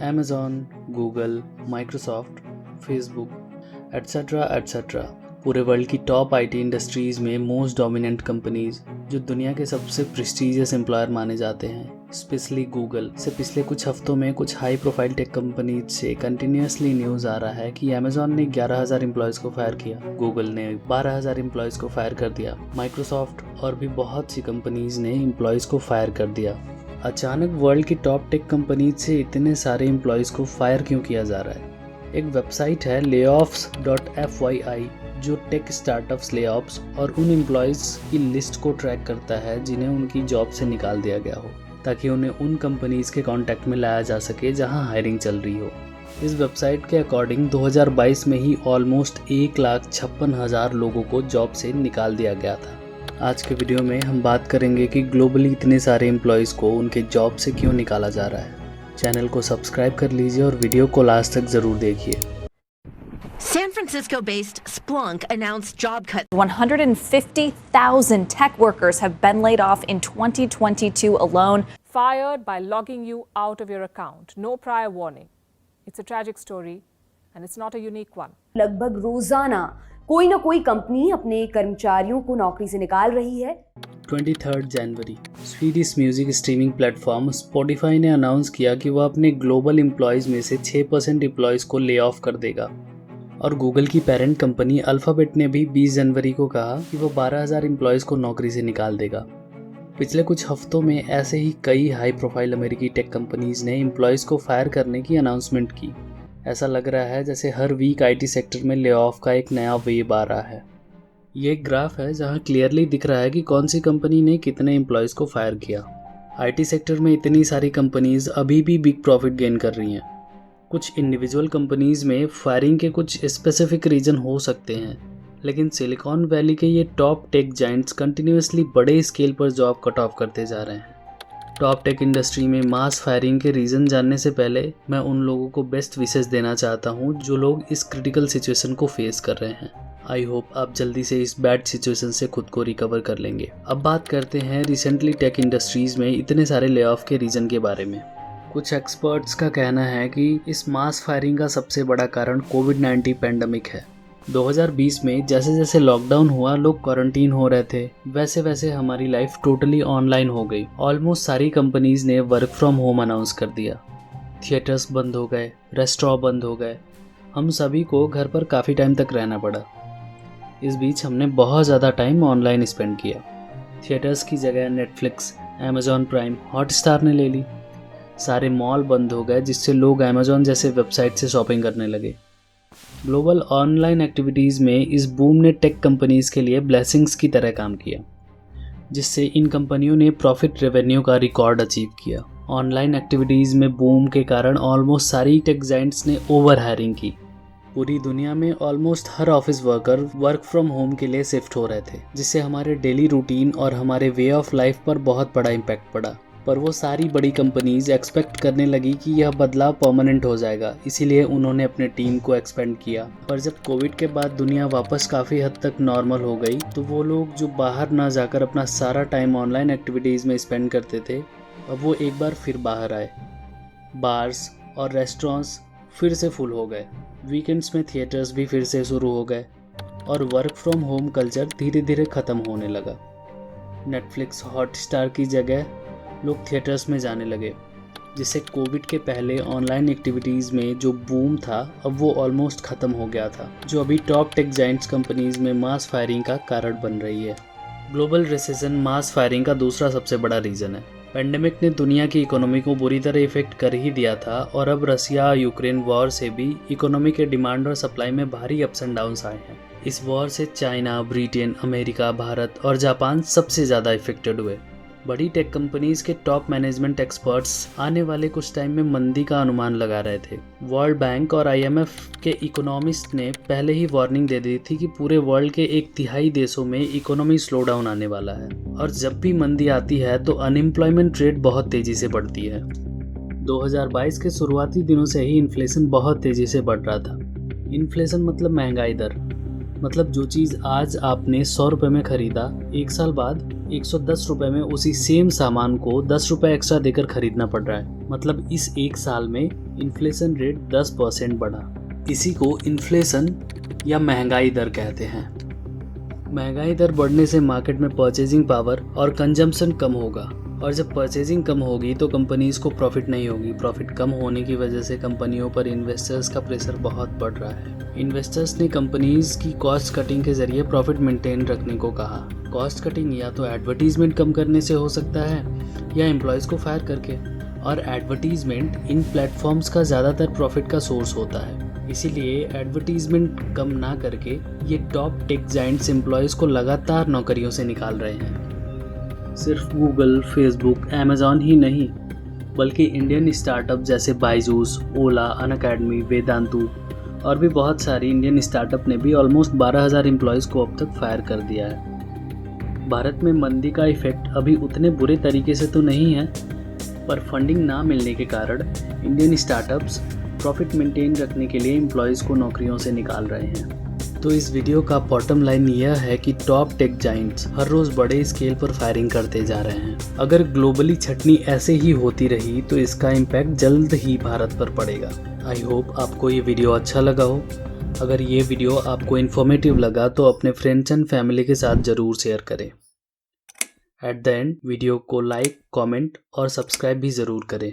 Amazon, Google, Microsoft, Facebook etcetera etcetera पूरे world की top IT industries में most dominant companies जो दुनिया के सबसे प्रेस्टीजियस एम्प्लॉयर माने जाते हैं। स्पेशली गूगल से पिछले कुछ हफ्तों में कुछ हाई प्रोफाइल टेक कंपनीज से कंटिन्यूसली न्यूज़ आ रहा है कि अमेज़ॉन ने 11,000 एम्प्लॉयज़ को फायर किया, गूगल ने 12,000 एम्प्लॉयज़ को फायर कर दिया, माइक्रोसॉफ्ट और भी बहुत सी कंपनीज ने एम्प्लॉयज़ को फायर कर दिया। अचानक वर्ल्ड की टॉप टेक कंपनीज से इतने सारे एम्प्लॉयज़ को फायर क्यों किया जा रहा है? एक वेबसाइट है layoffs.fyi जो टेक स्टार्टअप्स लेऑफ्स और उन एम्प्लॉयज़ की लिस्ट को ट्रैक करता है जिन्हें उनकी जॉब से निकाल दिया गया हो, ताकि उन्हें उन कंपनीज के कांटेक्ट में लाया जा सके जहां हायरिंग चल रही हो। इस वेबसाइट के अकॉर्डिंग 2022 में ही ऑलमोस्ट 1,56,000 लोगों को जॉब से निकाल दिया गया था। आज के वीडियो में हम बात करेंगे कि ग्लोबली इतने सारे एम्प्लॉयज़ को उनके जॉब से क्यों निकाला जा रहा है। चैनल को सब्सक्राइब कर लीजिए और वीडियो को लास्ट तक ज़रूर देखिए। San Francisco-based Splunk announced job cuts. 150,000 tech workers have been laid off in 2022 alone. Fired by logging you out of your account. No prior warning. It's a tragic story and it's not a unique one. लगभग रोजाना कोई ना कोई company अपने कर्मचारियों को नौकरी से निकाल रही है। 23 जनवरी Swedish music streaming platform Spotify ने अनाउंस किया कि वह अपने ग्लोबल एम्प्लॉयज़ में से 6% एम्प्लॉयज़ को ले ऑफ कर देगा। और गूगल की पेरेंट कंपनी अल्फ़ाबेट ने भी 20 जनवरी को कहा कि वो 12,000 एम्प्लॉयज़ को नौकरी से निकाल देगा। पिछले कुछ हफ्तों में ऐसे ही कई हाई प्रोफाइल अमेरिकी टेक कंपनीज़ ने एम्प्लॉयज़ को फायर करने की अनाउंसमेंट की। ऐसा लग रहा है जैसे हर वीक आईटी सेक्टर में ले ऑफ का एक नया वेव आ रहा है। ये एक ग्राफ है जहां क्लियरली दिख रहा है कि कौन सी कंपनी ने कितने एम्प्लॉयज़ को फायर किया। आईटी सेक्टर में इतनी सारी कंपनीज़ अभी भी बिग प्रॉफिट गेन कर रही हैं। कुछ इंडिविजुअल कंपनीज़ में फायरिंग के कुछ स्पेसिफिक रीज़न हो सकते हैं, लेकिन सिलिकॉन वैली के ये टॉप टेक जाइंट्स कंटिन्यूसली बड़े स्केल पर जॉब कट ऑफ करते जा रहे हैं। टॉप टेक इंडस्ट्री में मास फायरिंग के रीज़न जानने से पहले मैं उन लोगों को बेस्ट विशेस देना चाहता हूं जो लोग इस क्रिटिकल सिचुएशन को फेस कर रहे हैं। आई होप आप जल्दी से इस बैड सिचुएशन से खुद को रिकवर कर लेंगे। अब बात करते हैं रिसेंटली टेक इंडस्ट्रीज़ में इतने सारे ले ऑफ के रीज़न के बारे में। कुछ एक्सपर्ट्स का कहना है कि इस मास फायरिंग का सबसे बड़ा कारण कोविड-19 पैंडमिक है। 2020 में जैसे जैसे लॉकडाउन हुआ, लोग क्वारंटीन हो रहे थे, वैसे वैसे हमारी लाइफ टोटली ऑनलाइन हो गई। ऑलमोस्ट सारी कंपनीज ने वर्क फ्रॉम होम अनाउंस कर दिया। थिएटर्स बंद हो गए, रेस्टोरेंट बंद हो गए, हम सभी को घर पर काफ़ी टाइम तक रहना पड़ा। इस बीच हमने बहुत ज़्यादा टाइम ऑनलाइन स्पेंड किया। थिएटर्स की जगह नेटफ्लिक्स, अमेज़ॉन प्राइम, हॉटस्टार ने ले ली। सारे मॉल बंद हो गए जिससे लोग अमेज़ॉन जैसे वेबसाइट से शॉपिंग करने लगे। ग्लोबल ऑनलाइन एक्टिविटीज़ में इस बूम ने टेक कंपनीज़ के लिए ब्लेसिंग्स की तरह काम किया, जिससे इन कंपनियों ने प्रॉफिट रेवेन्यू का रिकॉर्ड अचीव किया। ऑनलाइन एक्टिविटीज़ में बूम के कारण ऑलमोस्ट सारी टेक जाइंट्स ने ओवर हायरिंग की। पूरी दुनिया में almost her office worker work from home के लिए शिफ्ट हो रहे थे, जिससे हमारे डेली रूटीन और हमारे वे ऑफ लाइफ पर बहुत बड़ा इम्पैक्ट पड़ा। पर वो सारी बड़ी कंपनीज एक्सपेक्ट करने लगी कि यह बदलाव परमानेंट हो जाएगा, इसीलिए उन्होंने अपने टीम को एक्सपेंड किया। पर जब कोविड के बाद दुनिया वापस काफ़ी हद तक नॉर्मल हो गई, तो वो लोग जो बाहर ना जाकर अपना सारा टाइम ऑनलाइन एक्टिविटीज़ में स्पेंड करते थे, अब वो एक बार फिर बाहर आए। बार्स और रेस्टोरेंट्स फिर से फुल हो गए, वीकेंड्स में थिएटर्स भी फिर से शुरू हो गए और वर्क फ्रॉम होम कल्चर धीरे धीरे ख़त्म होने लगा। नेटफ्लिक्स, हॉटस्टार की जगह लोग थिएटर्स में जाने लगे, जिससे कोविड के पहले ऑनलाइन एक्टिविटीज़ में जो बूम था अब वो ऑलमोस्ट ख़त्म हो गया था, जो अभी टॉप टेक जाइंट्स कंपनीज़ में मास फायरिंग का कारण बन रही है। ग्लोबल रिसेशन मास फायरिंग का दूसरा सबसे बड़ा रीज़न है। पेंडेमिक ने दुनिया की इकोनॉमी को बुरी तरह इफेक्ट कर ही दिया था और अब रसिया यूक्रेन वॉर से भी इकोनॉमी के डिमांड और सप्लाई में भारी अप्स एंड डाउन्स आए हैं। इस वॉर से चाइना, ब्रिटेन, अमेरिका, भारत और जापान सबसे ज़्यादा इफेक्टेड हुए। बड़ी टेक कंपनीज के टॉप मैनेजमेंट एक्सपर्ट्स आने वाले कुछ टाइम में मंदी का अनुमान लगा रहे थे। वर्ल्ड बैंक और IMF के इकोनॉमिस्ट ने पहले ही वार्निंग दे दी थी कि पूरे वर्ल्ड के 1/3 देशों में इकोनॉमी स्लो डाउन आने वाला है और जब भी मंदी आती है तो अनएम्प्लॉयमेंट रेट बहुत तेजी से बढ़ती है। 2022 के शुरुआती दिनों से ही इन्फ्लेशन बहुत तेजी से बढ़ रहा था। इन्फ्लेशन मतलब महंगाई दर। मतलब जो चीज़ आज आपने 100 रुपये में ख़रीदा, 1 साल बाद 110 रुपये में उसी सेम सामान को 10 रुपये एक्स्ट्रा देकर ख़रीदना पड़ रहा है। मतलब इस 1 साल में इन्फ्लेशन रेट 10% बढ़ा। इसी को इन्फ्लेशन या महंगाई दर कहते हैं। महंगाई दर बढ़ने से मार्केट में परचेजिंग पावर और कंजम्पशन कम होगा, और जब परचेजिंग कम होगी तो कंपनीज़ को प्रॉफिट नहीं होगी। प्रॉफिट कम होने की वजह से कंपनियों पर इन्वेस्टर्स का प्रेशर बहुत बढ़ रहा है। इन्वेस्टर्स ने कंपनीज़ की कॉस्ट कटिंग के ज़रिए प्रॉफिट मेंटेन रखने को कहा। कॉस्ट कटिंग या तो एडवर्टीज़मेंट कम करने से हो सकता है या एम्प्लॉयज़ को फायर करके, और एडवर्टीज़मेंट इन प्लेटफॉर्म्स का ज़्यादातर प्रॉफिट का सोर्स होता है। इसीलिए एडवर्टीज़मेंट कम ना करके ये टॉप टेक जायंट्स एम्प्लॉयज़ को लगातार नौकरियों से निकाल रहे हैं। सिर्फ गूगल, फेसबुक, अमेज़ॉन ही नहीं, बल्कि इंडियन स्टार्टअप जैसे बायजूस, ओला, अनअकैडमी, वेदांतु और भी बहुत सारी इंडियन स्टार्टअप ने भी ऑलमोस्ट 12,000 एम्प्लॉयज़ को अब तक फायर कर दिया है। भारत में मंदी का इफेक्ट अभी उतने बुरे तरीके से तो नहीं है, पर फंडिंग ना मिलने के कारण इंडियन स्टार्टअप्स प्रॉफिट मेंटेन रखने के लिए एम्प्लॉयज़ को नौकरियों से निकाल रहे हैं। तो इस वीडियो का बॉटम लाइन यह है कि टॉप टेक जायंट्स हर रोज़ बड़े स्केल पर फायरिंग करते जा रहे हैं। अगर ग्लोबली छटनी ऐसे ही होती रही तो इसका इम्पैक्ट जल्द ही भारत पर पड़ेगा। आई होप आपको ये वीडियो अच्छा लगा हो। अगर ये वीडियो आपको इन्फॉर्मेटिव लगा तो अपने फ्रेंड्स एंड फैमिली के साथ ज़रूर शेयर करें। एट द एंड वीडियो को लाइक, कमेंट और सब्सक्राइब भी ज़रूर करें।